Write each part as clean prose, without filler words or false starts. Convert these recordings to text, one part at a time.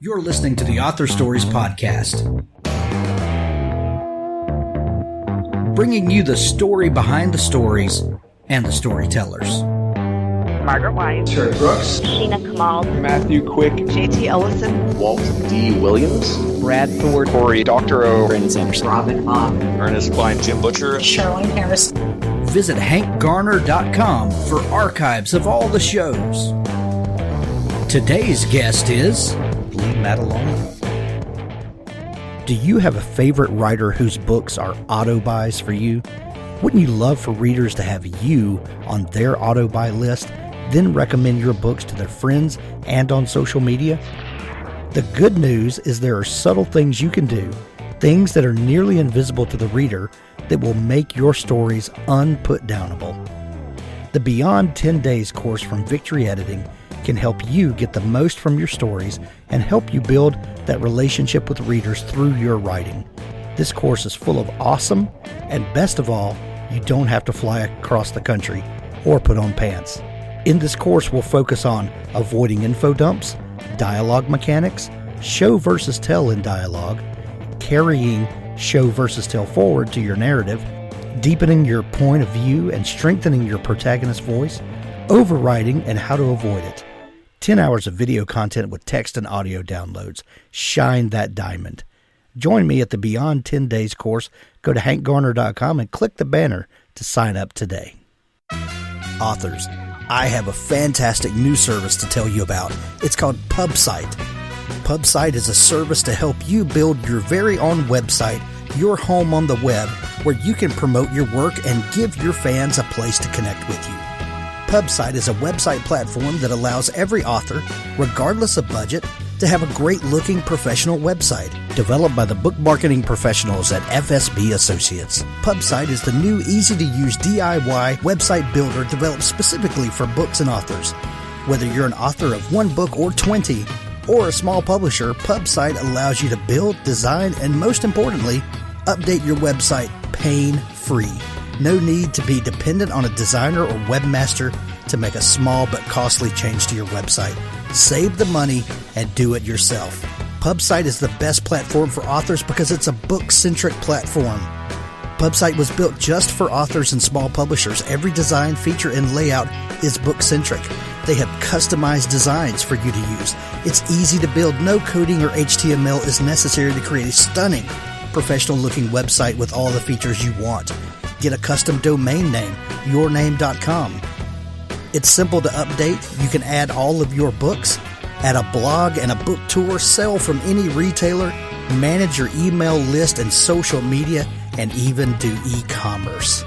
You're listening to the Author Stories Podcast, bringing you the story behind the stories and the storytellers. Margaret White, Terry Brooks, Sheena Kamal, Matthew Quick, J.T. Ellison, Walt D. Williams, Brad Thor, Corey, Dr. O, Brandon Sanders, Robin Mom, Ernest Klein, Jim Butcher, Sherwin Harris. Visit hankgarner.com for archives of all the shows. Today's guest is Lee Matalona. Do you have a favorite writer whose books are auto-buys for you? Wouldn't you love for readers to have you on their auto-buy list, then recommend your books to their friends and on social media? The good news is there are subtle things you can do, things that are nearly invisible to the reader that will make your stories unputdownable. The Beyond 10 Days course from Victory Editing can help you get the most from your stories and help you build that relationship with readers through your writing. This course is full of awesome, and best of all, you don't have to fly across the country or put on pants. In this course, we'll focus on avoiding info dumps, dialogue mechanics, show versus tell in dialogue, carrying show versus tell forward to your narrative, deepening your point of view and strengthening your protagonist's voice, overwriting and how to avoid it. 10 hours of video content with text and audio downloads. Shine that diamond. Join me at the Beyond 10 Days course. Go to hankgarner.com and click the banner to sign up today. Authors, I have a fantastic new service to tell you about. It's called PubSite. PubSite is a service to help you build your very own website, your home on the web, where you can promote your work and give your fans a place to connect with you. PubSite is a website platform that allows every author, regardless of budget, to have a great-looking professional website developed by the book marketing professionals at FSB Associates. PubSite is the new, easy-to-use DIY website builder developed specifically for books and authors. Whether you're an author of one book or 20, or a small publisher, PubSite allows you to build, design, and most importantly, update your website pain-free. No need to be dependent on a designer or webmaster to make a small but costly change to your website. Save the money and do it yourself. PubSite is the best platform for authors because it's a book-centric platform. PubSite was built just for authors and small publishers. Every design, feature, and layout is book-centric. They have customized designs for you to use. It's easy to build. No coding or HTML is necessary to create a stunning, professional-looking website with all the features you want. Get a custom domain name, yourname.com. It's simple to update. You can add all of your books, add a blog and a book tour, sell from any retailer, manage your email list and social media, and even do e-commerce.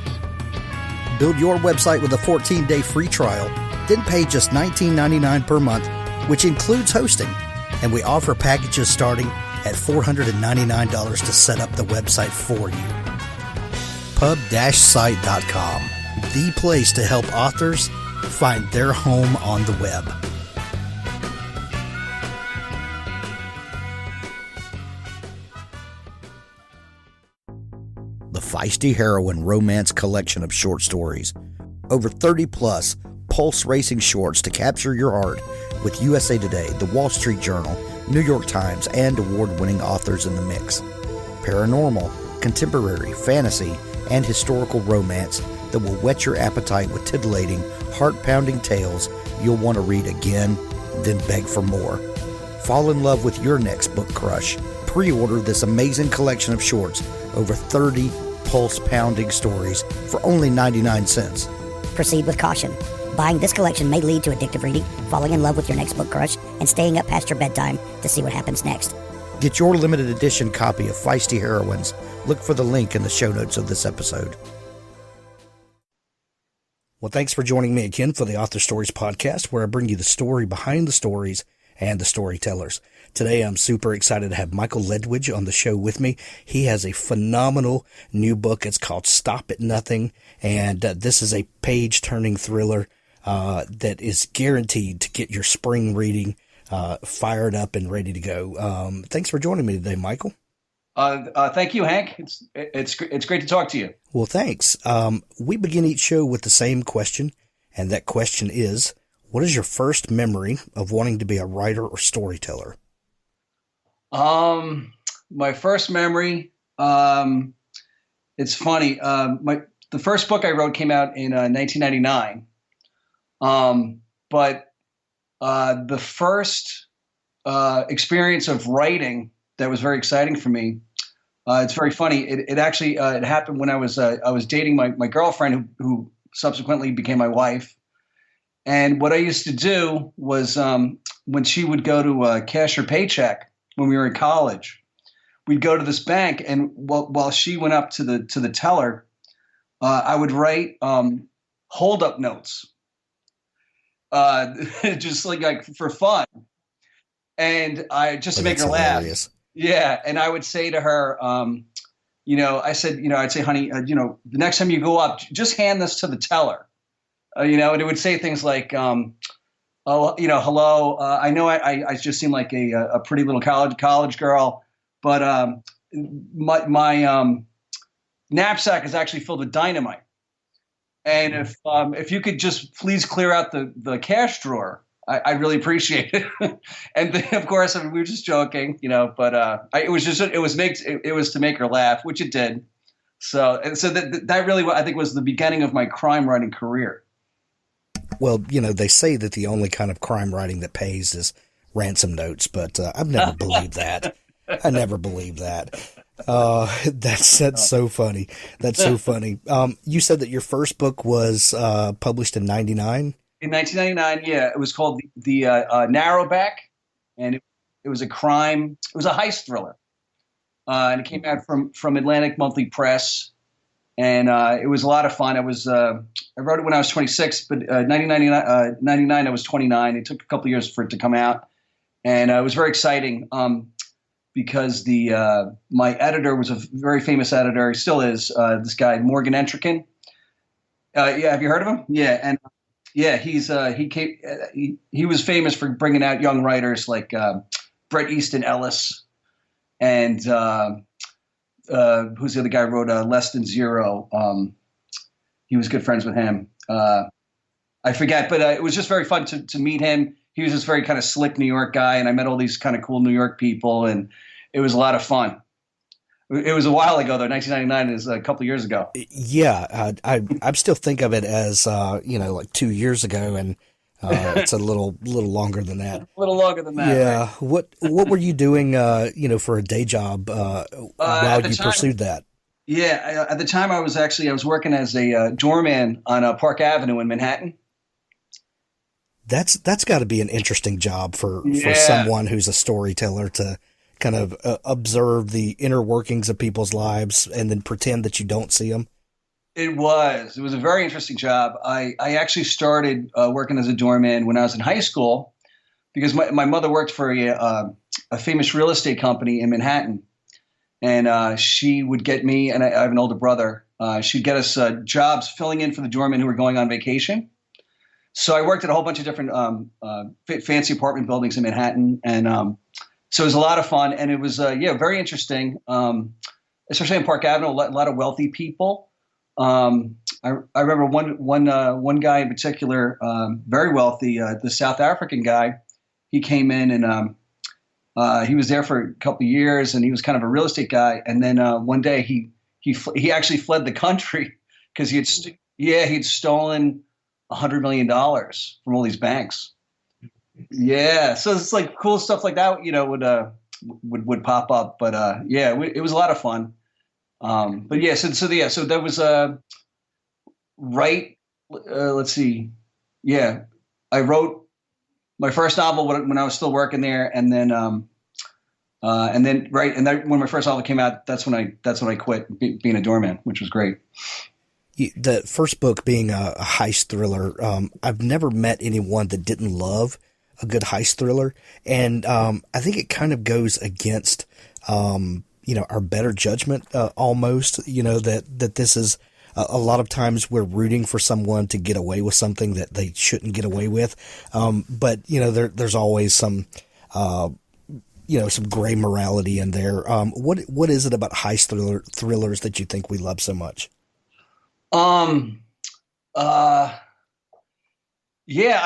Build your website with a 14-day free trial, then pay just $19.99 per month, which includes hosting. And we offer packages starting at $499 to set up the website for you. Pub-site.com, the place to help authors find their home on the web. The Feisty Heroine romance collection of short stories. Over 30 plus pulse racing shorts to capture your heart with USA Today, The Wall Street Journal, New York Times, and award-winning authors in the mix. Paranormal, contemporary, fantasy, and historical romance that will whet your appetite with titillating, heart-pounding tales you'll want to read again, then beg for more. Fall in love with your next book crush. Pre-order this amazing collection of shorts, over 30 pulse-pounding stories for only 99 cents. Proceed with caution. Buying this collection may lead to addictive reading, falling in love with your next book crush, and staying up past your bedtime to see what happens next. Get your limited edition copy of Feisty Heroines. Look for the link in the show notes of this episode. Well, thanks for joining me again for the Author Stories Podcast, where I bring you the story behind the stories and the storytellers. Today, I'm super excited to have Michael Ledwidge on the show with me. He has a phenomenal new book. It's called Stop at Nothing, and this is a page-turning thriller that is guaranteed to get your spring reading fired up and ready to go. Thanks for joining me today, Michael. Thank you, Hank. It's great to talk to you. Well, thanks. We begin each show with the same question, and that question is, what is your first memory of wanting to be a writer or storyteller? My first memory. It's funny. The first book I wrote came out in 1999. But the first experience of writing that was very exciting for me. It's very funny. It actually it happened when I was dating my girlfriend who subsequently became my wife. And what I used to do was when she would go to cash her paycheck when we were in college, we'd go to this bank, and while she went up to the teller, I would write hold up notes, just like for fun, and I just to make her laugh. Yeah, and I would say to her, I said, I'd say, honey, the next time you go up, just hand this to the teller, and it would say things like, oh, hello, I know I just seem like a pretty little college girl, but my knapsack is actually filled with dynamite, and if you could just please clear out the cash drawer, I'd really appreciate it. And then, of course, we were just joking, but it was to make her laugh, which it did. So that really, I think, was the beginning of my crime writing career. Well, they say that the only kind of crime writing that pays is ransom notes, but I've never believed that. I never believed that. That's so funny. That's so funny. You said that your first book was published in 99? In 1999, yeah. It was called the Narrowback, and it was a crime. It was a heist thriller, and it came out from Atlantic Monthly Press, and it was a lot of fun. I wrote it when I was 26, but 1999 I was 29. It took a couple of years for it to come out, and it was very exciting. Because my editor was a very famous editor. He still is. This guy Morgan Entrican. Yeah, have you heard of him? Yeah, and yeah, he was famous for bringing out young writers like Bret Easton Ellis, and who's the other guy who wrote Less Than Zero. He was good friends with him. I forget, but it was just very fun to meet him. He was this very kind of slick New York guy, and I met all these kind of cool New York people, and it was a lot of fun. It was a while ago, though. 1999 is a couple of years ago. Yeah, I still think of it as like 2 years ago, and it's a little longer than that. A little longer than that. Yeah. Right? What were you doing? For a day job while you pursued that? Yeah, at the time I was working as a doorman on Park Avenue in Manhattan. That's got to be an interesting job for someone who's a storyteller to kind of observe the inner workings of people's lives and then pretend that you don't see them. It was a very interesting job. I actually started working as a doorman when I was in high school because my mother worked for a famous real estate company in Manhattan. And she would get me, and I have an older brother, she'd get us jobs filling in for the doormen who were going on vacation. So I worked at a whole bunch of different fancy apartment buildings in Manhattan. And so it was a lot of fun. And it was, very interesting, especially on Park Avenue, a lot of wealthy people. I remember one guy in particular, very wealthy, the South African guy. He came in and he was there for a couple of years, and he was kind of a real estate guy. And then one day he actually fled the country because he'd stolen $100 million from all these banks. Yeah, so it's like cool stuff like that, would pop up. But it was a lot of fun. But yeah, so that was right. Let's see. Yeah, I wrote my first novel when I was still working there, and then when my first novel came out, that's when I quit being a doorman, which was great. The first book being a heist thriller, I've never met anyone that didn't love a good heist thriller, and I think it kind of goes against our better judgment almost. That this is a lot of times we're rooting for someone to get away with something that they shouldn't get away with, but there's always some some gray morality in there. What is it about heist thrillers that you think we love so much? I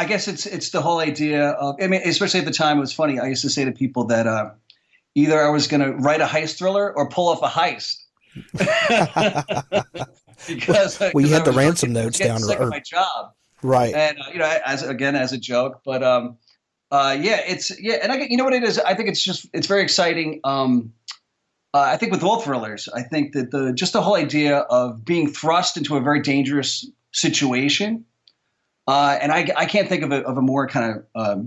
guess it's the whole idea of, especially at the time, it was funny. I used to say to people that, either I was going to write a heist thriller or pull off a heist. because we had I the was ransom getting notes down sick of my job, right. and as a joke, but and I get, you know what it is. I think it's very exciting. I think with all thrillers, I think that the whole idea of being thrust into a very dangerous situation, and I can't think of a more kind of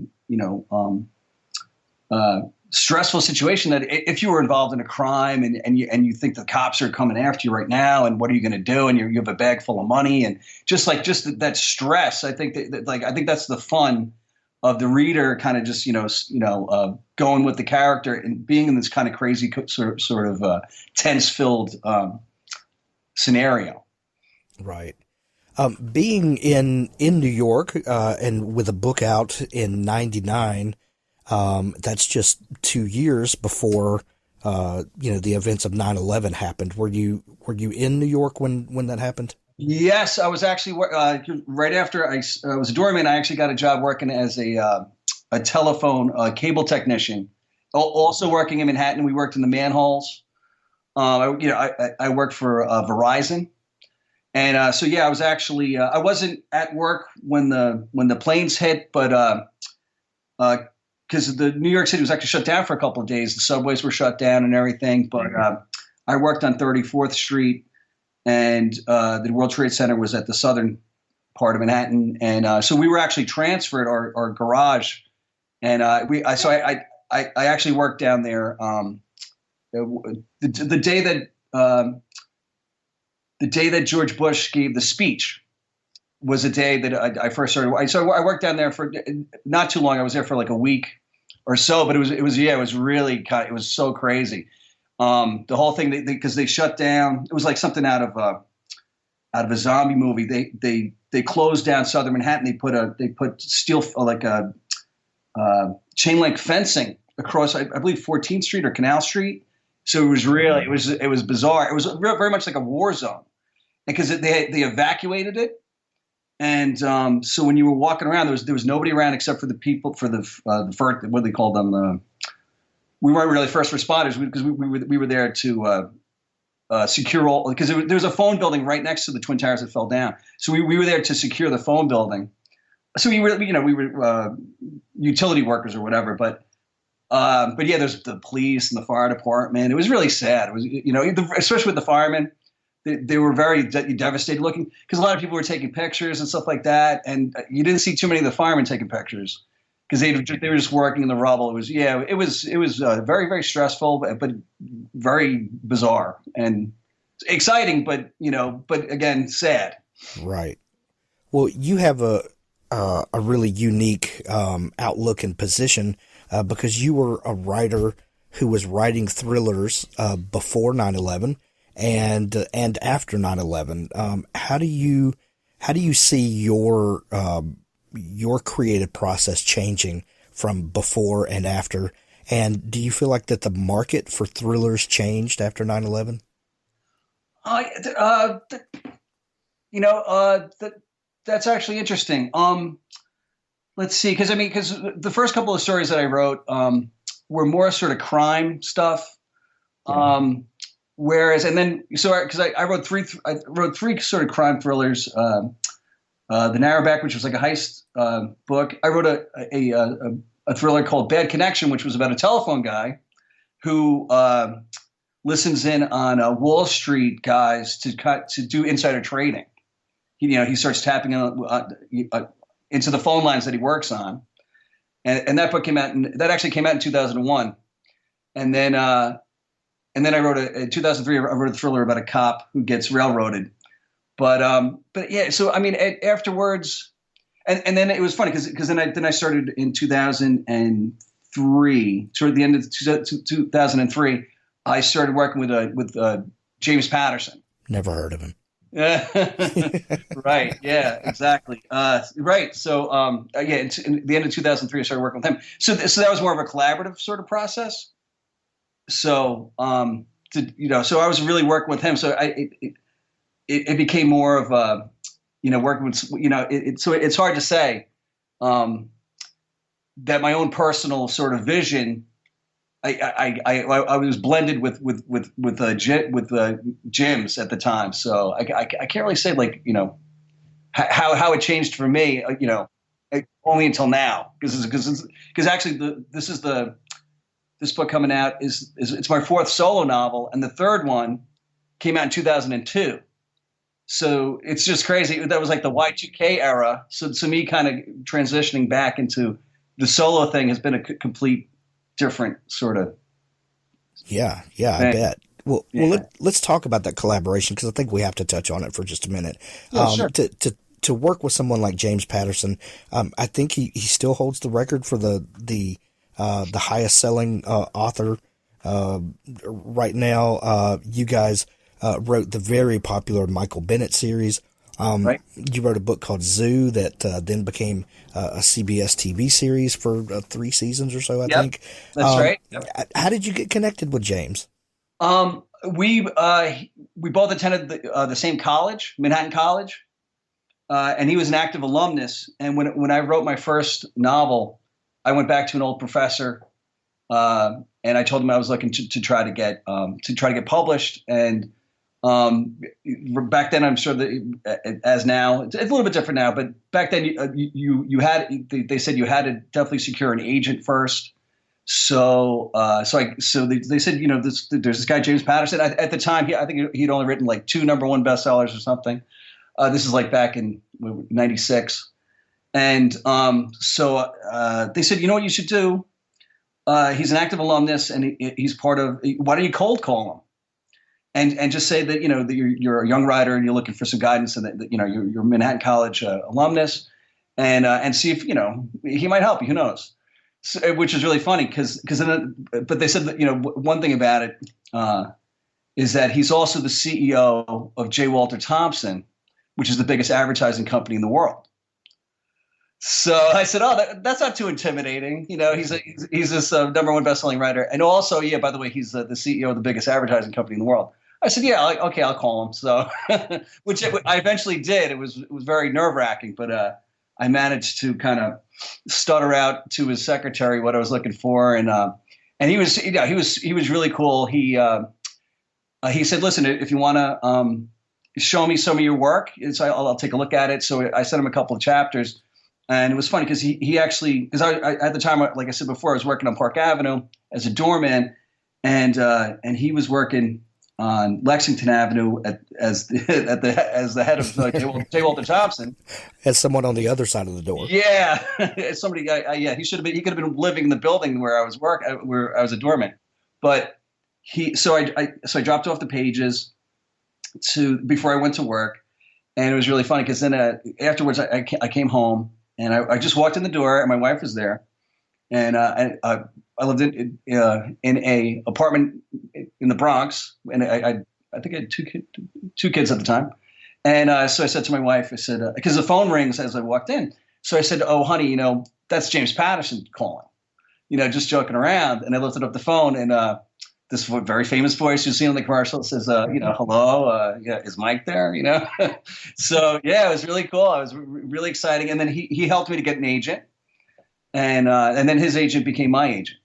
stressful situation that if you were involved in a crime and you think the cops are coming after you right now, and what are you going to do, and you have a bag full of money, and just that stress. I think I think that's the fun of the reader, kind of just going with the character and being in this kind of crazy sort of tense filled scenario. Right. Being in New York and with a book out in '99. That's just 2 years before, the events of 9/11 happened. Were you in New York when that happened? Yes, I was actually right after I was a doorman. I actually got a job working as a telephone cable technician, also working in Manhattan. We worked in the manholes. I worked for Verizon, and I was actually I wasn't at work when the planes hit, but because the New York City was actually shut down for a couple of days. The subways were shut down and everything. But I worked on 34th Street, and the World Trade Center was at the southern part of Manhattan. And so we were actually transferred our garage. And I actually worked down there the day that George Bush gave the speech. Was a day that I first started. So I worked down there for not too long. I was there for like a week or so, but it was really it was so crazy. The whole thing because they shut down. It was like something out of a zombie movie. They closed down Southern Manhattan. They put steel chain link fencing across I believe 14th Street or Canal Street. So it was really it was bizarre. It was very much like a war zone because they evacuated it. And so when you were walking around, there was nobody around except for the people for the first, what do they call them? We weren't really first responders because we were there to secure all, because there was a phone building right next to the Twin Towers that fell down. So we were there to secure the phone building. So we were utility workers or whatever. But yeah, there's the police and the fire department. It was really sad. It was especially with the firemen. They were very devastated looking because a lot of people were taking pictures and stuff like that, and you didn't see too many of the firemen taking pictures because they were just working in the rubble. It was very, very stressful, but very bizarre and exciting, but again sad. Right. Well, you have a really unique outlook and position because you were a writer who was writing thrillers before 9/11. And after 9/11, how do you see your creative process changing from before and after? And do you feel like that the market for thrillers changed after 9/11? That's actually interesting. Let's see, because the first couple of stories that I wrote were more sort of crime stuff. Whereas, and then, because I wrote three sort of crime thrillers, The Narrowback, which was like a heist book. I wrote a thriller called Bad Connection, which was about a telephone guy who listens in on Wall Street guys to do insider trading. He starts tapping into the phone lines that he works on, and that book came out. That actually came out in 2001, and then I wrote in 2003. I wrote a thriller about a cop who gets railroaded. But yeah. So afterwards, and then it was funny because then I started in 2003. Toward the end of 2003, I started working with James Patterson. Never heard of him. Right. Yeah. Exactly. Right. So in the end of 2003, I started working with him. So that was more of a collaborative sort of process. So, so I was really working with him. So it became more of a, working with, so it's hard to say that my own personal sort of vision I was blended with gyms at the time, so I can't really say like how it changed for me, only until now, because actually this book coming out is it's my fourth solo novel, and the third one came out in 2002. So it's just crazy. That was like the Y2K era. So me kind of transitioning back into the solo thing has been a complete different sort of. Yeah, I bet. Well, let's talk about that collaboration, because I think we have to touch on it for just a minute. Yeah, sure. To work with someone like James Patterson, I think he still holds the record for the highest selling author right now. You guys wrote the very popular Michael Bennett series. Right. You wrote a book called Zoo that then became a CBS TV series for 3 seasons or so, I think. That's right. Yep. How did you get connected with James? We both attended the same college, Manhattan College, and he was an active alumnus. And when I wrote my first novel, I went back to an old professor, and I told him I was looking to try to get published. And back then, I'm sure that as now, it's a little bit different now, but back then you had, they said you had to definitely secure an agent first. So they said, there's this guy, James Patterson. At the time, I think he'd only written like 2 #1 bestsellers or something. This is like back in '96. And so they said, you know what you should do? He's an active alumnus, and he's part of, why don't you cold call him? And just say that, that you're a young writer and you're looking for some guidance, and that you're a Manhattan College alumnus, and see if, he might help you. Who knows? So, which is really funny but they said that, one thing about it is that he's also the CEO of J. Walter Thompson, which is the biggest advertising company in the world. So I said, that's not too intimidating. He's this #1 bestselling writer. And also, by the way, he's the CEO of the biggest advertising company in the world. I said, okay, I'll call him. So, which I eventually did. It was very nerve-wracking, but I managed to kind of stutter out to his secretary what I was looking for. And he was really cool. He said, listen, if you want to show me some of your work, I'll take a look at it. So I sent him a couple of chapters. And it was funny because he actually, because I at the time, like I said before, I was working on Park Avenue as a doorman, and he was working on Lexington Avenue as the head of J. Walter Thompson, as someone on the other side of the door. Yeah, as somebody. He should have been. He could have been living in the building where I was where I was a doorman. But so I dropped off the pages before I went to work, and it was really funny because then afterwards I came home. And I just walked in the door, and my wife was there, and I lived in a apartment in the Bronx, and I think I had two kids at the time, and so I said to my wife, I said, because the phone rings as I walked in, so I said, oh honey, that's James Patterson calling, just joking around, and I lifted up the phone, and this very famous voice you see on the commercial says, hello, is Mike there? So it was really cool. I was really exciting. And then he helped me to get an agent, and then his agent became my agent.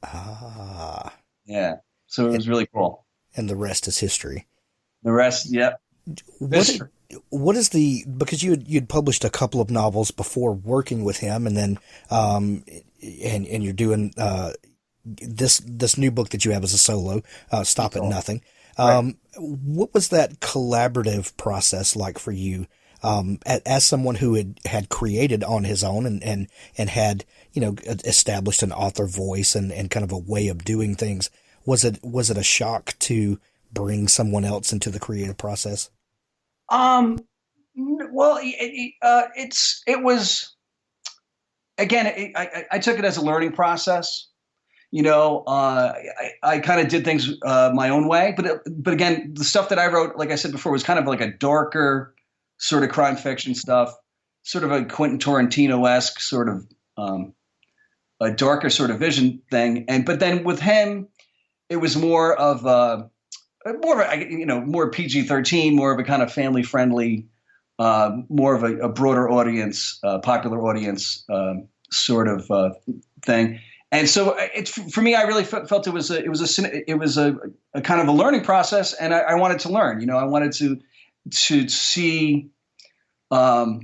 Ah, yeah. So it was really cool. And the rest is history. The rest, yep. What is because you'd published a couple of novels before working with him, and then and you're doing this new book that you have as a solo, Stop at Nothing. Right. What was that collaborative process like for you, as someone who had created on his own and had, established an author voice and kind of a way of doing things? Was it a shock to bring someone else into the creative process? Well, it was, again, I took it as a learning process. I kind of did things my own way, but again, the stuff that I wrote, like I said before, was kind of like a darker sort of crime fiction stuff, sort of a Quentin Tarantino-esque sort of a darker sort of vision thing. But then with him, it was more of more PG-13, more of a kind of family friendly, more of a broader audience, popular audience sort of thing. And so it's for me. I really felt it was a kind of a learning process, and I wanted to learn. You know, I wanted to see, to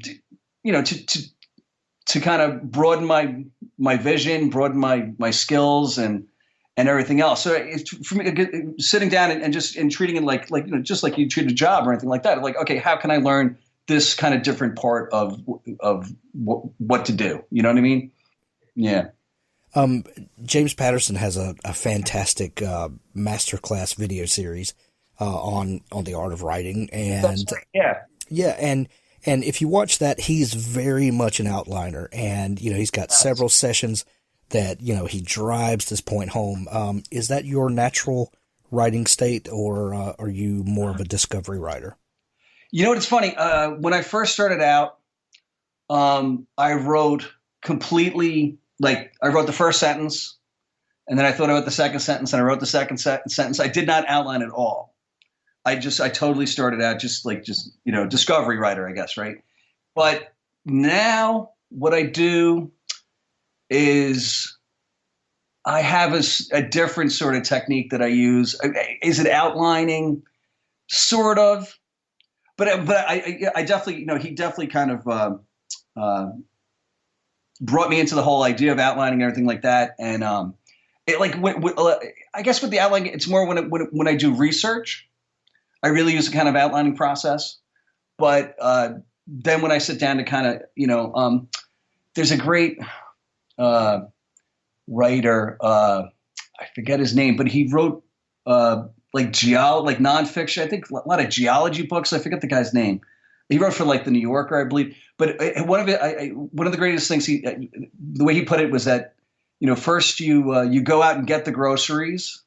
kind of broaden my vision, broaden my skills, and everything else. So it's for me sitting down and just treating it like just like you treat a job or anything like that. Like, okay, how can I learn this kind of different part of what to do? You know what I mean? Yeah. James Patterson has a fantastic masterclass video series on the art of writing, and and if you watch that, he's very much an outliner, and he's got several sessions that he drives this point home. Is that your natural writing state, or are you more of a discovery writer? You know what? It's funny. When I first started out, I wrote completely. Like, I wrote the first sentence, and then I thought about the second sentence, and I wrote the second sentence. I did not outline at all. I totally started out just discovery writer, I guess, right? But now what I do is I have a different sort of technique that I use. Is it outlining? Sort of. But I definitely, he definitely kind of brought me into the whole idea of outlining and everything like that. And I guess with the outlining, it's more when I do research, I really use a kind of outlining process. But then when I sit down to kind of, there's a great writer, I forget his name, but he wrote like nonfiction. I think a lot of geology books. I forget the guy's name. He wrote for like the New Yorker, I believe. But one of the greatest things the way he put it was that, first you go out and get the groceries,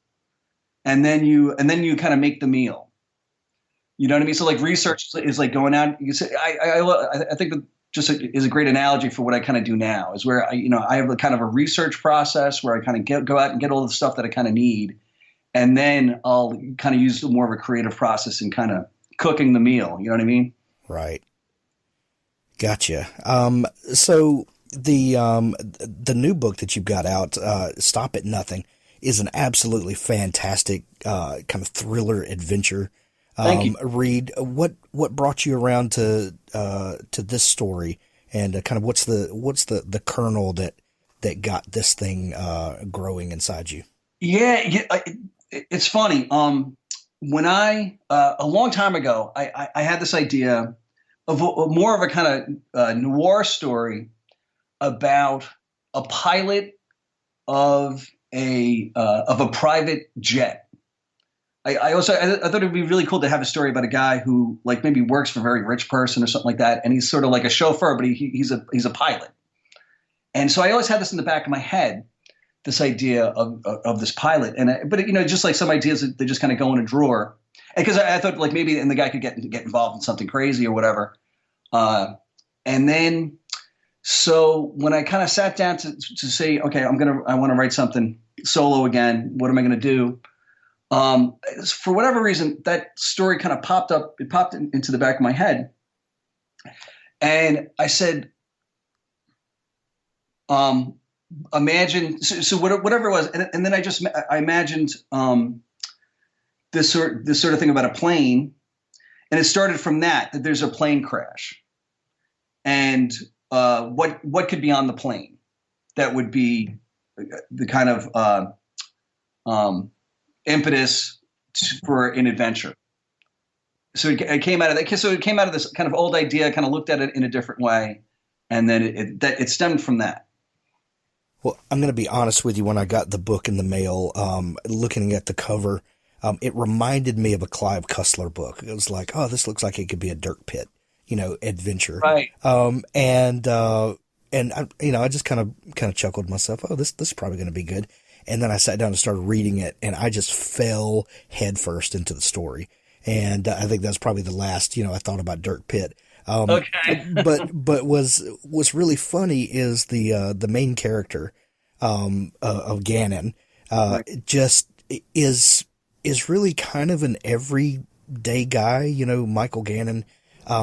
and then you kind of make the meal. You know what I mean? So like research is like going out. You say, I think that just is a great analogy for what I kind of do now. Is where I have a kind of a research process where I kind of go out and get all the stuff that I kind of need, and then I'll kind of use more of a creative process in kind of cooking the meal. You know what I mean? Right. Gotcha. So the new book that you've got out, Stop at Nothing, is an absolutely fantastic kind of thriller adventure Thank you. read. What brought you around to this story, and kind of what's the kernel that got this thing growing inside you? Yeah, it's funny. When a long time ago, I had this idea of more of a kind of noir story about a pilot of a private jet. I thought it'd be really cool to have a story about a guy who like maybe works for a very rich person or something like that, and he's sort of like a chauffeur, but he's a pilot. And so I always had this in the back of my head, this idea of this pilot, but just like some ideas that they just kind of go in a drawer, because I thought like maybe the guy could get involved in something crazy or whatever, and then so when I kind of sat down to say, okay, I want to write something solo again. What am I going to do? For whatever reason, that story kind of popped up. It popped into the back of my head, and I said, imagine so whatever it was, and then I imagined this sort of thing about a plane, and it started from that there's a plane crash, and what could be on the plane that would be the kind of impetus for an adventure. So it came out of that. So it came out of this kind of old idea. Kind of looked at it in a different way, and then it stemmed from that. Well, I'm going to be honest with you. When I got the book in the mail, looking at the cover, it reminded me of a Clive Cussler book. It was like, oh, this looks like it could be a dirt pit, adventure. Right. And I just kind of chuckled to myself. Oh, this is probably going to be good. And then I sat down and started reading it, and I just fell headfirst into the story. And I think that's probably the last, I thought about dirt pit. Okay. but what's really funny is the main character, of Gannon, Right. just is really kind of an everyday guy, Michael Gannon.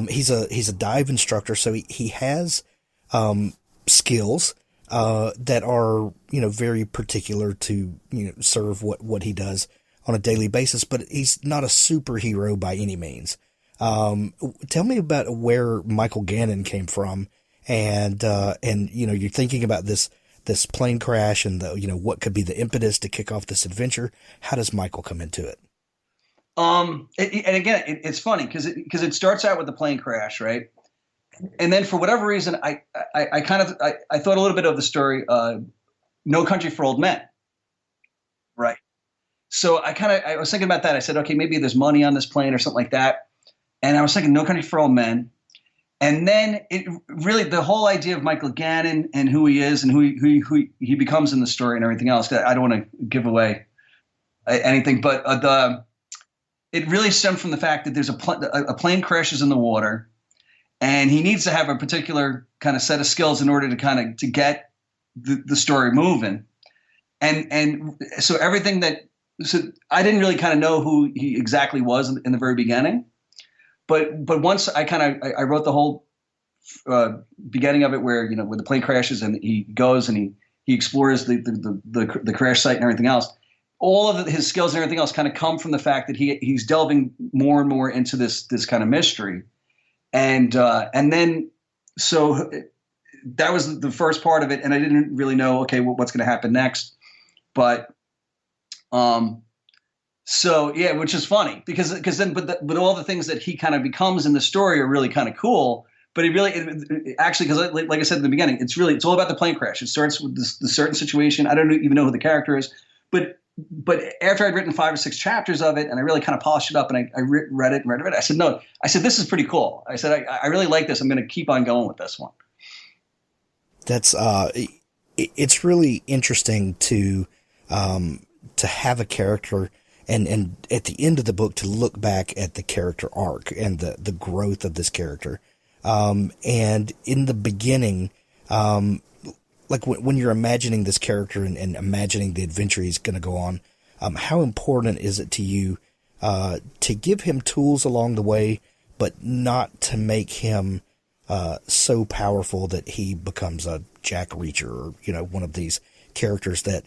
He's a dive instructor, so he has, skills. that are, very particular to, serve what he does on a daily basis, but he's not a superhero by any means. Tell me about where Michael Gannon came from, and you're thinking about this plane crash and what could be the impetus to kick off this adventure. How does Michael come into it? And again, it's funny because it starts out with the plane crash, right? And then for whatever reason, I thought a little bit of the story, No Country for Old Men, right? So I was thinking about that. I said, okay, maybe there's money on this plane or something like that. And I was thinking No Country for Old Men. And then it really, the whole idea of Michael Gannon and who he is and who he becomes in the story and everything else. I don't want to give away anything, but it really stemmed from the fact that there's a plane crashes in the water, and he needs to have a particular kind of set of skills in order to get the story moving. And so so I didn't really kind of know who he exactly was in the very beginning. But once I wrote the whole beginning of it where the plane crashes and he goes and he explores the crash site and everything else, all of his skills and everything else kind of come from the fact that he's delving more and more into this kind of mystery, and then so that was the first part of it, and I didn't really know what's going to happen next, but so yeah, which is funny because then but all the things that he kind of becomes in the story are really kind of cool. But actually, because like I said in the beginning, it's all about the plane crash. It starts with the certain situation. I don't even know who the character is, but after I'd written 5 or 6 chapters of it and I really kind of polished it up and I read it, I said, no, this is pretty cool. I said, I really like this. I'm going to keep on going with this one. That's it's really interesting to have a character and at the end of the book to look back at the character arc and the growth of this character. And in the beginning, like when you're imagining this character and imagining the adventure he's going to go on, how important is it to you to give him tools along the way, but not to make him so powerful that he becomes a Jack Reacher or one of these characters that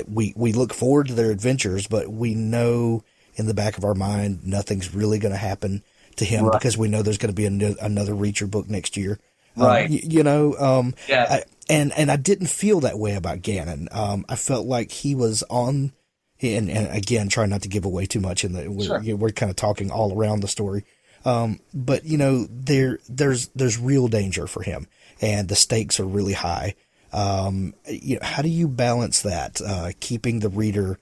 we look forward to their adventures, but we know in the back of our mind nothing's really going to happen to him right. Because we know there's going to be another Reacher book next year. Right. Yeah. And I didn't feel that way about Gannon. I felt like he was on, and again, try not to give away too much we're kind of talking all around the story. But there's real danger for him and the stakes are really high. How do you balance that, keeping the reader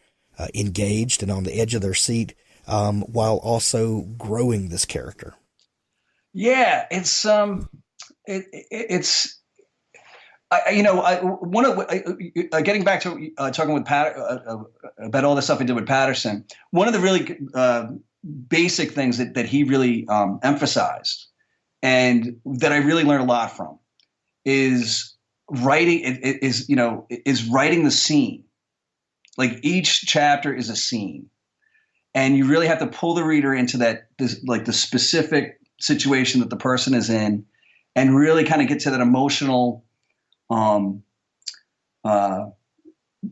engaged and on the edge of their seat, while also growing this character? Yeah, it's getting back to talking with Pat about all the stuff I did with Patterson. One of the really basic things that he really emphasized, and that I really learned a lot from, is writing. Is writing the scene. Like each chapter is a scene, and you really have to pull the reader into the specific situation that the person is in, and really kind of get to that emotional,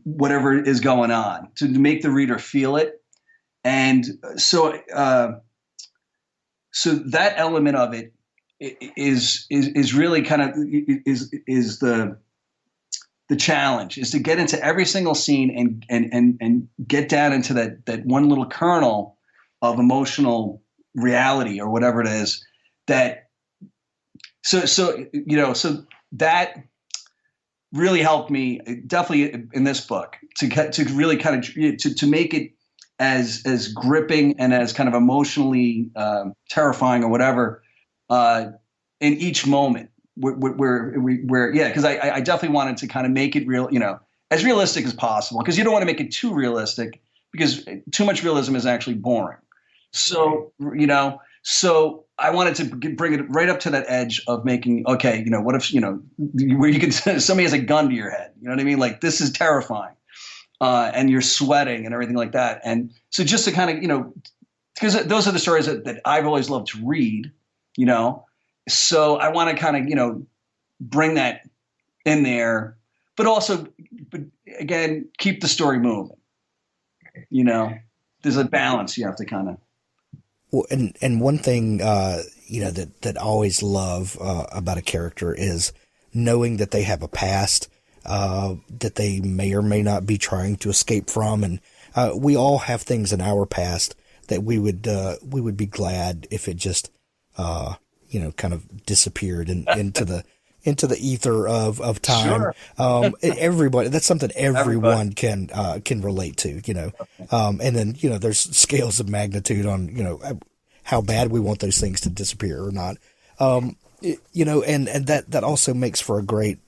whatever is going on, to make the reader feel it. And so that element of it is really kind of is the challenge, is to get into every single scene and get down into that one little kernel of emotional reality or whatever it is so that really helped me definitely in this book to really kind of to make it as gripping and as kind of emotionally terrifying or whatever in each moment where because I definitely wanted to kind of make it real, as realistic as possible, because you don't want to make it too realistic, because too much realism is actually boring. So, so I wanted to bring it right up to that edge of making, what if, where you can, somebody has a gun to your head, you know what I mean? Like, this is terrifying. And you're sweating and everything like that. And so just to kind of, because those are the stories that I've always loved to read, so I want to kind of, bring that in there, but also, but again, keep the story moving. You know, there's a balance you have to kind of. Well, and one thing, that I always love about a character is knowing that they have a past that they may or may not be trying to escape from. And we all have things in our past that we would be glad if it just, kind of disappeared into the ether of time. Sure. Everybody, that's something everyone can relate to, and then, there's scales of magnitude on, how bad we want those things to disappear or not. And that also makes for a great,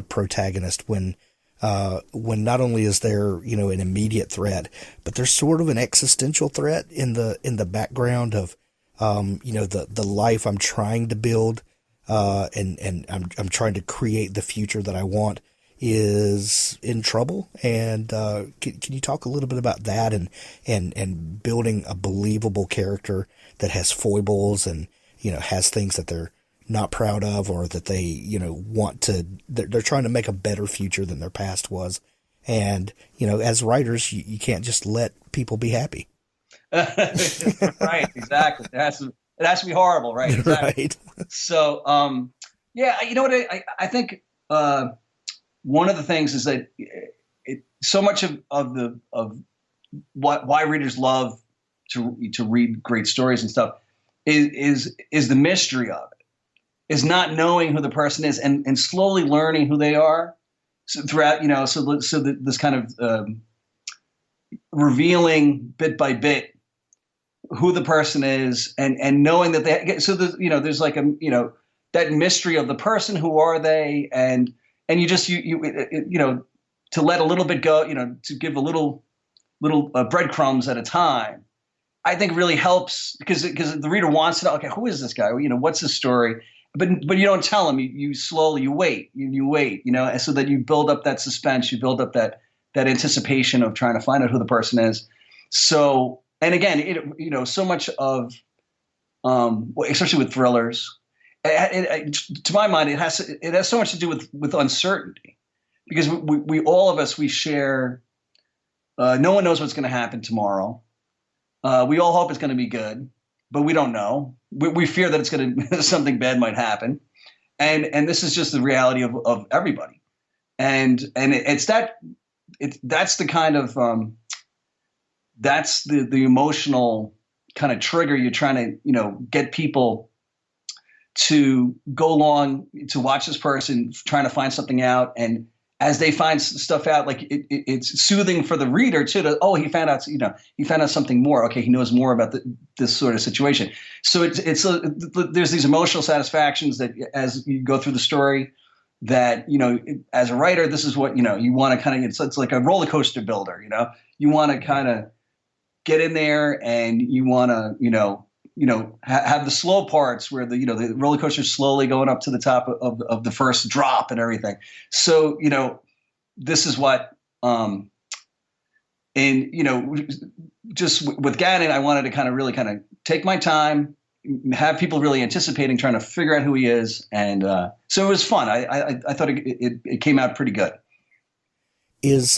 protagonist when not only is there, an immediate threat, but there's sort of an existential threat in the background of, the life I'm trying to build, and I'm trying to create the future that I want is in trouble. And can you talk a little bit about that and building a believable character that has foibles and has things that they're not proud of, or that they want to, they're trying to make a better future than their past was. And as writers, you can't just let people be happy. Right, exactly. It has to be horrible, right? Exactly. Right. So, you know what? I think one of the things is that so much of why readers love to read great stories and stuff is the mystery of it, is not knowing who the person is and slowly learning who they are throughout. So this kind of revealing bit by bit who the person is, and knowing that there's like that mystery of the person. Who are they? And you just to let a little bit go, to give a little breadcrumbs at a time, I think really helps, because the reader wants to know, okay, who is this guy? What's his story? But you don't tell him. You slowly wait, and so that you build up that suspense, you build up that anticipation of trying to find out who the person is. So, and again, so much of, especially with thrillers, to my mind, it has so much to do with uncertainty, because we all of us, we share. No one knows what's going to happen tomorrow. We all hope it's going to be good, but we don't know. We fear that it's going to something bad might happen, and this is just the reality of everybody. And that's the kind of that's the emotional kind of trigger you're trying to get people to go along to watch this person trying to find something out, and as they find stuff out, like it's soothing for the reader too. He found out something more. Okay, he knows more about this sort of situation. So there's these emotional satisfactions that as you go through the story, that as a writer, this is what you want to kind of. It's like a roller coaster builder. You want to kind of get in there, and you want to have the slow parts where the roller coaster is slowly going up to the top of the first drop and everything. So, this is what, just with Gannon, I wanted to really take my time, have people really anticipating, trying to figure out who he is. And so it was fun. I thought it came out pretty good. Is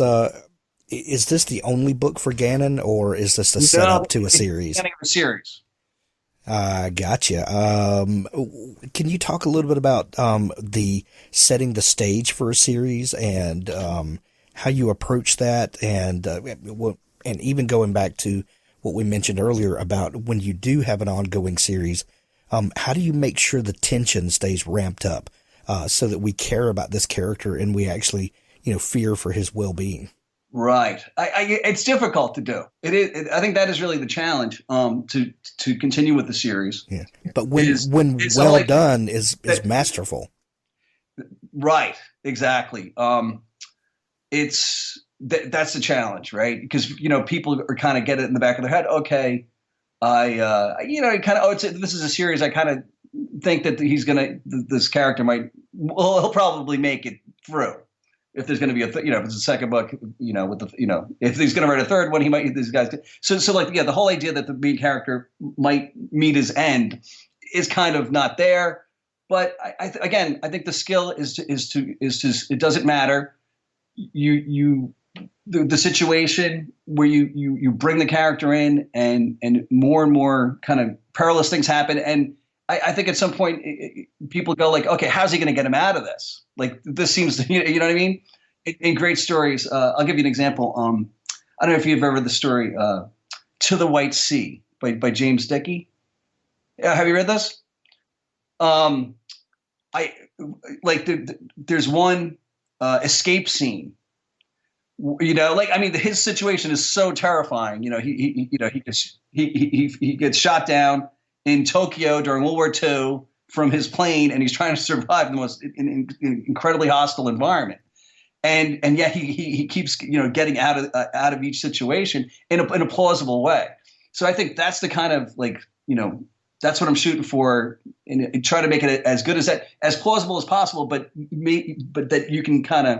this the only book for Gannon, or is this the setup to a series? It's a series. Gotcha. Can you talk a little bit about the setting the stage for a series and how you approach that, and even going back to what we mentioned earlier about when you do have an ongoing series, how do you make sure the tension stays ramped up so that we care about this character and we actually fear for his well-being? Right. It's difficult to do. It is. I think that is really the challenge to continue with the series. Yeah. But when well done is masterful. Right. Exactly. That's the challenge, right? Because people are kind of get it in the back of their head. Okay, this is a series. I kind of think that this character he'll probably make it through. If there's going to be if it's a second book, if he's going to write a third one, he might. These guys. So the whole idea that the main character might meet his end is kind of not there. But I think the skill is to it doesn't matter. the situation where you bring the character in and more kind of perilous things happen. And I think at some point people go like, okay, how's he going to get him out of this? Like this seems to, you know what I mean? In great stories, I'll give you an example. I don't know if you've ever read the story, To the White Sea by James Dickey. Have you read this? There's one escape scene. His situation is so terrifying. He gets shot down in Tokyo during World War II from his plane, and he's trying to survive the most incredibly hostile environment. And yet he keeps getting out of each situation in a plausible way. So I think that's the kind of that's what I'm shooting for, and try to make it as good as plausible as possible, but that you can kind of,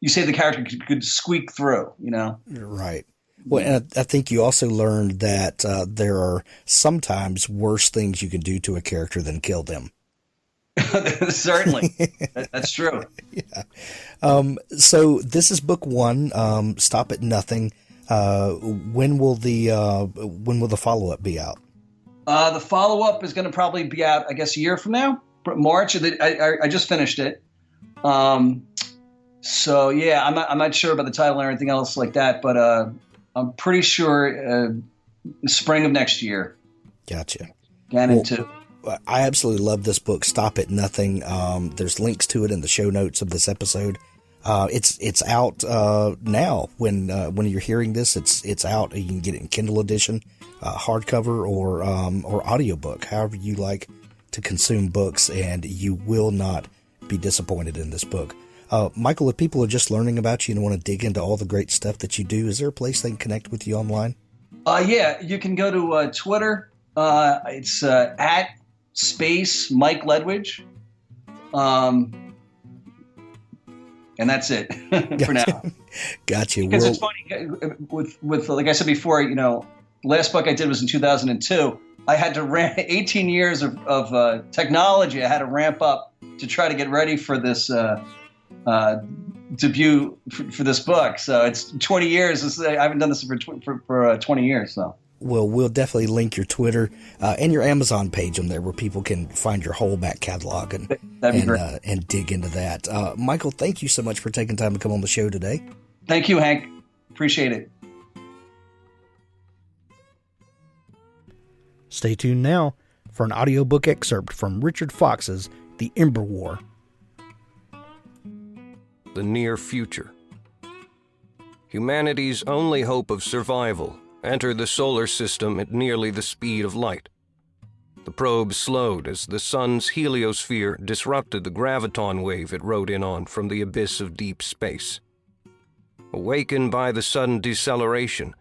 you say the character could squeak through, Right. Well, and I think you also learned that there are sometimes worse things you can do to a character than kill them. Certainly. That's true. Yeah. So this is book one, Stop at Nothing. When will the follow-up be out? The follow-up is going to probably be out, I guess, a year from now, March. I just finished it. So yeah, I'm not sure about the title or anything else like that, but I'm pretty sure spring of next year. Gotcha. Gannon too. I absolutely love this book, Stop at Nothing. There's links to it in the show notes of this episode. It's out now. When you're hearing this, it's out. You can get it in Kindle edition, hardcover, or audiobook, however you like to consume books, and you will not be disappointed in this book. Michael, if people are just learning about you and want to dig into all the great stuff that you do, is there a place they can connect with you online? Yeah, you can go to Twitter. It's at space Mike Ledwidge. And that's it for now. Gotcha. Because it's funny with like I said before, last book I did was in 2002. I had to ramp 18 years of technology. I had to ramp up to try to get ready for this debut for this book. So it's 20 years. I haven't done this for 20 years. So. Well, we'll definitely link your Twitter and your Amazon page on there where people can find your whole back catalog and dig into that. Michael, thank you so much for taking time to come on the show today. Thank you, Hank. Appreciate it. Stay tuned now for an audiobook excerpt from Richard Fox's The Ember War. The near future. Humanity's only hope of survival entered the solar system at nearly the speed of light. The probe slowed as the sun's heliosphere disrupted the graviton wave it rode in on from the abyss of deep space. Awakened by the sudden deceleration,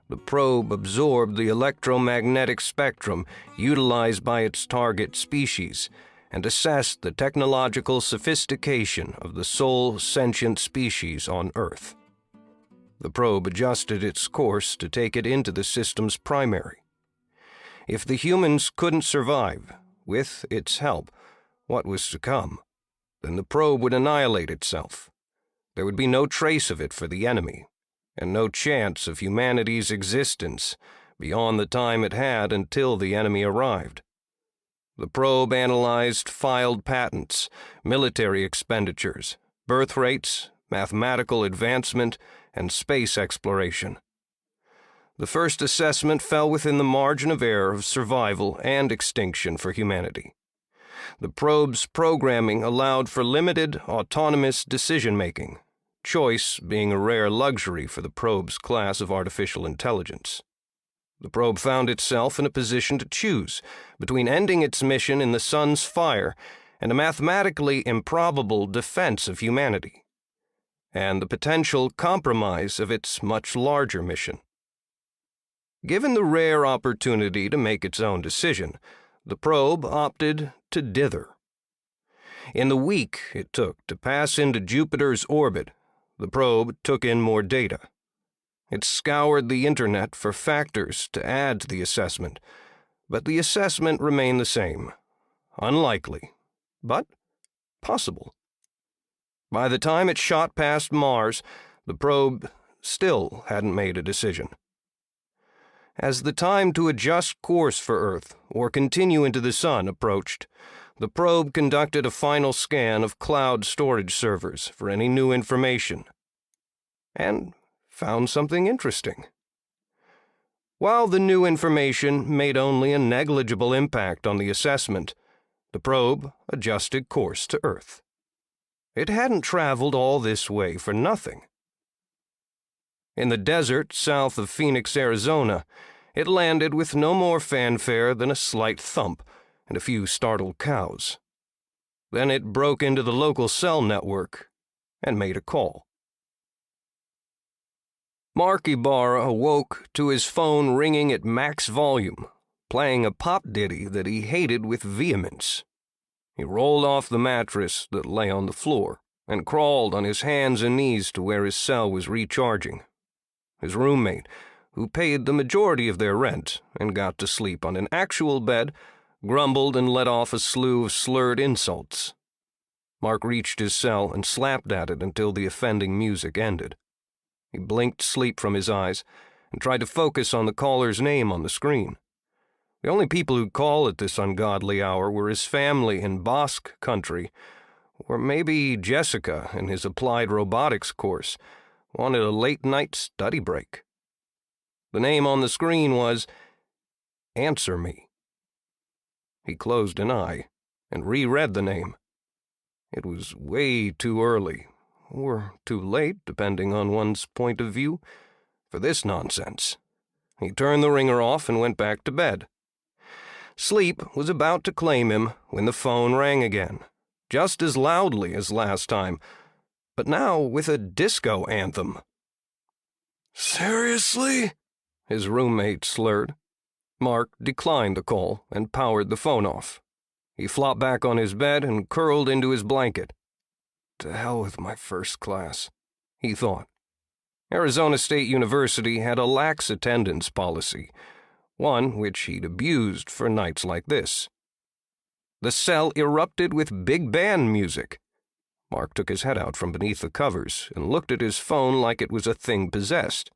the probe absorbed the electromagnetic spectrum utilized by its target species and assessed the technological sophistication of the sole sentient species on Earth. The probe adjusted its course to take it into the system's primary. If the humans couldn't survive, with its help, what was to come, then the probe would annihilate itself. There would be no trace of it for the enemy, and no chance of humanity's existence beyond the time it had until the enemy arrived. The probe analyzed filed patents, military expenditures, birth rates, mathematical advancement, and space exploration. The first assessment fell within the margin of error of survival and extinction for humanity. The probe's programming allowed for limited, autonomous decision-making, choice being a rare luxury for the probe's class of artificial intelligence. The probe found itself in a position to choose between ending its mission in the sun's fire and a mathematically improbable defense of humanity, and the potential compromise of its much larger mission. Given the rare opportunity to make its own decision, the probe opted to dither. In the week it took to pass into Jupiter's orbit, the probe took in more data. It scoured the internet for factors to add to the assessment, but the assessment remained the same. Unlikely, but possible. By the time it shot past Mars, the probe still hadn't made a decision. As the time to adjust course for Earth or continue into the Sun approached, the probe conducted a final scan of cloud storage servers for any new information, and found something interesting. While the new information made only a negligible impact on the assessment, the probe adjusted course to Earth. It hadn't traveled all this way for nothing. In the desert south of Phoenix, Arizona, it landed with no more fanfare than a slight thump and a few startled cows. Then it broke into the local cell network and made a call. Mark Ibarra awoke to his phone ringing at max volume, playing a pop ditty that he hated with vehemence. He rolled off the mattress that lay on the floor and crawled on his hands and knees to where his cell was recharging. His roommate, who paid the majority of their rent and got to sleep on an actual bed, grumbled and let off a slew of slurred insults. Mark reached his cell and slapped at it until the offending music ended. He blinked sleep from his eyes and tried to focus on the caller's name on the screen. The only people who'd call at this ungodly hour were his family in Basque country, or maybe Jessica in his applied robotics course wanted a late-night study break. The name on the screen was Answer Me. He closed an eye and reread the name. It was way too early, or too late, depending on one's point of view, for this nonsense. He turned the ringer off and went back to bed. Sleep was about to claim him when the phone rang again, just as loudly as last time, but now with a disco anthem. "Seriously?" his roommate slurred. Mark declined the call and powered the phone off. He flopped back on his bed and curled into his blanket. To hell with my first class, he thought. Arizona State University had a lax attendance policy, one which he'd abused for nights like this. The cell erupted with big band music. Mark took his head out from beneath the covers and looked at his phone like it was a thing possessed.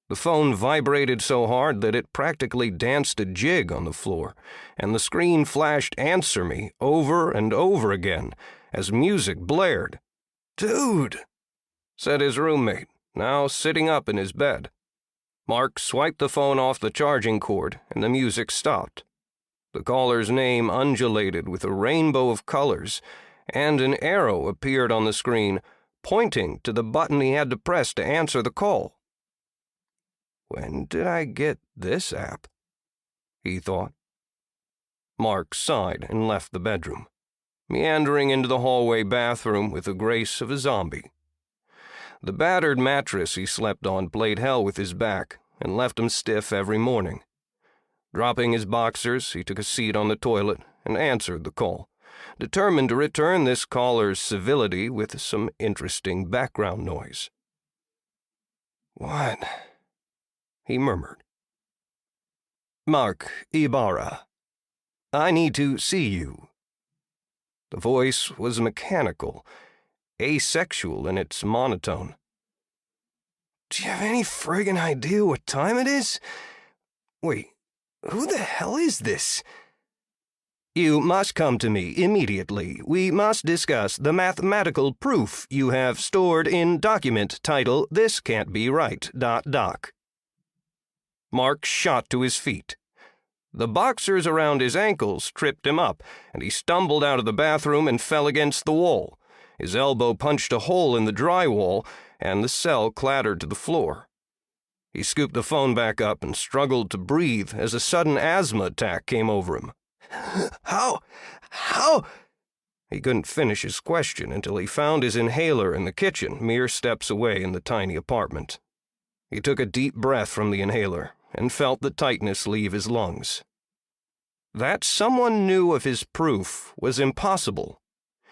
The phone vibrated so hard that it practically danced a jig on the floor, and the screen flashed Answer Me over and over again as music blared. "Dude," said his roommate, now sitting up in his bed. Mark swiped the phone off the charging cord, and the music stopped. The caller's name undulated with a rainbow of colors, and an arrow appeared on the screen, pointing to the button he had to press to answer the call. When did I get this app? He thought. Mark sighed and left the bedroom, meandering into the hallway bathroom with the grace of a zombie. The battered mattress he slept on played hell with his back and left him stiff every morning. Dropping his boxers, he took a seat on the toilet and answered the call, determined to return this caller's civility with some interesting background noise. "What?" he murmured. "Mark Ibarra. I need to see you." The voice was mechanical, asexual in its monotone. "Do you have any friggin' idea what time it is? Wait, who the hell is this?" "You must come to me immediately. We must discuss the mathematical proof you have stored in document title This Can't Be Right, .doc. Mark shot to his feet. The boxers around his ankles tripped him up, and he stumbled out of the bathroom and fell against the wall. His elbow punched a hole in the drywall, and the cell clattered to the floor. He scooped the phone back up and struggled to breathe as a sudden asthma attack came over him. How? He couldn't finish his question until he found his inhaler in the kitchen, mere steps away in the tiny apartment. He took a deep breath from the inhaler and felt the tightness leave his lungs. That someone knew of his proof was impossible.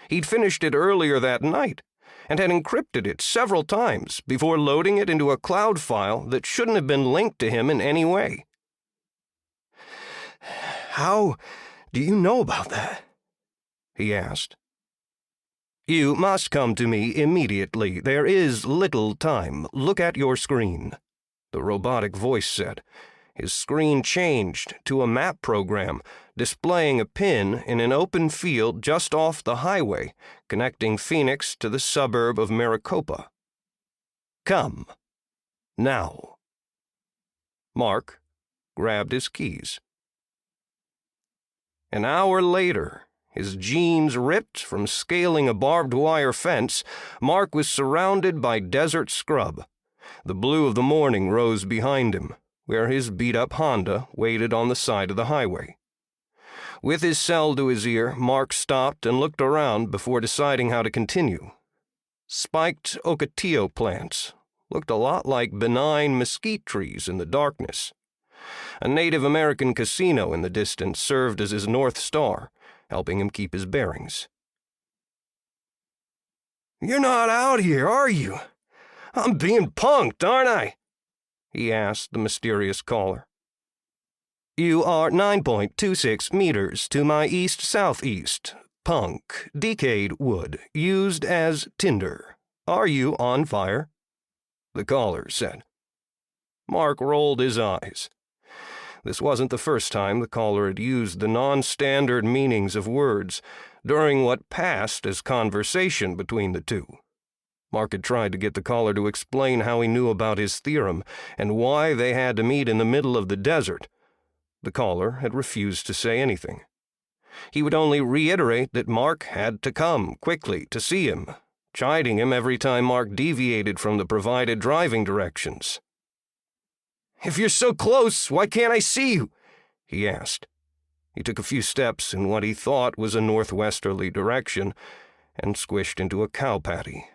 He'd finished it earlier that night and had encrypted it several times before loading it into a cloud file that shouldn't have been linked to him in any way. "How do you know about that?" he asked. "You must come to me immediately. There is little time. Look at your screen," the robotic voice said. His screen changed to a map program, displaying a pin in an open field just off the highway, connecting Phoenix to the suburb of Maricopa. "Come. Now." Mark grabbed his keys. An hour later, his jeans ripped from scaling a barbed wire fence, Mark was surrounded by desert scrub. The blue of the morning rose behind him, where his beat-up Honda waited on the side of the highway. With his cell to his ear, Mark stopped and looked around before deciding how to continue. Spiked ocotillo plants looked a lot like benign mesquite trees in the darkness. A Native American casino in the distance served as his North Star, helping him keep his bearings. "You're not out here, are you? I'm being punked, aren't I?" he asked the mysterious caller. "You are 9.26 meters to my east-southeast. Punk, decayed wood, used as tinder. Are you on fire?" the caller said. Mark rolled his eyes. This wasn't the first time the caller had used the non-standard meanings of words during what passed as conversation between the two. Mark had tried to get the caller to explain how he knew about his theorem and why they had to meet in the middle of the desert. The caller had refused to say anything. He would only reiterate that Mark had to come quickly to see him, chiding him every time Mark deviated from the provided driving directions. "If you're so close, why can't I see you?" he asked. He took a few steps in what he thought was a northwesterly direction and squished into a cow patty,